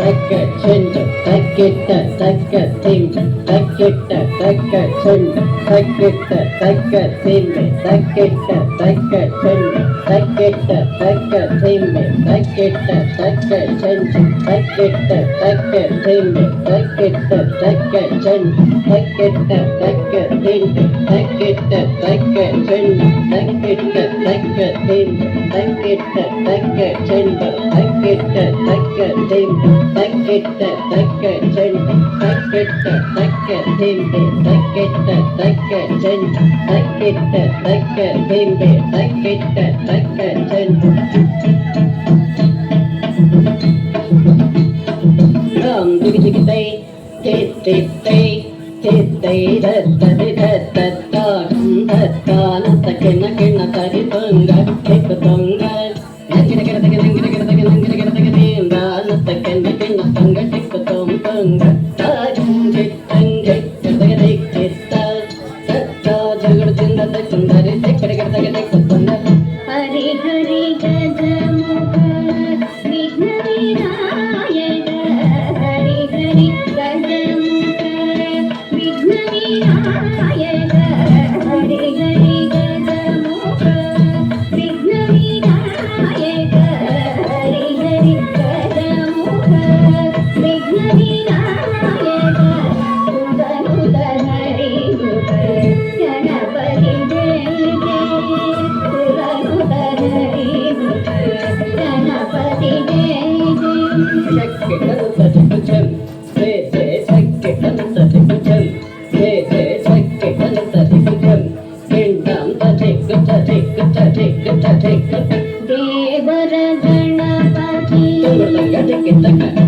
taka chinda takita taka timba takita taka chinda takita taka timba takita taka chinda takita taka timba takita taka chinda takita taka timba takita taka chinda takita taka timba takita taka chinda takita taka timba takita taka chinda takita taka timba takita taka chinda takita taka timba takita taka chinda takita taka timba takita taka chinda ram digi digi day day day day day day da da da da da da na ta kena kena tari tonga ek tonga nangina kena kena nangina kena kena nangina kena kena dinda na ta kena kena tonga ek tonga ta jung tenge kena kena ta ta ta jagar jinda ta chundare ek kena kena kena ek tonga hari hari gadamuka vighna vinayaka hari hari gadamuka vighna vinayaka hari hari gadamuka vighna vinayaka hari hari gadamuka vighna vinayaka sudanuda hari muka ganapati jai jai sudanuda hari muka ganapati jai jai sakkitananta dikucham se se sakkitananta dikucham se se sakkitananta dikucham pindam tathikta thikta thikta thikta ದೇವರ ಗಣಪತಿ ತಗ ತಗ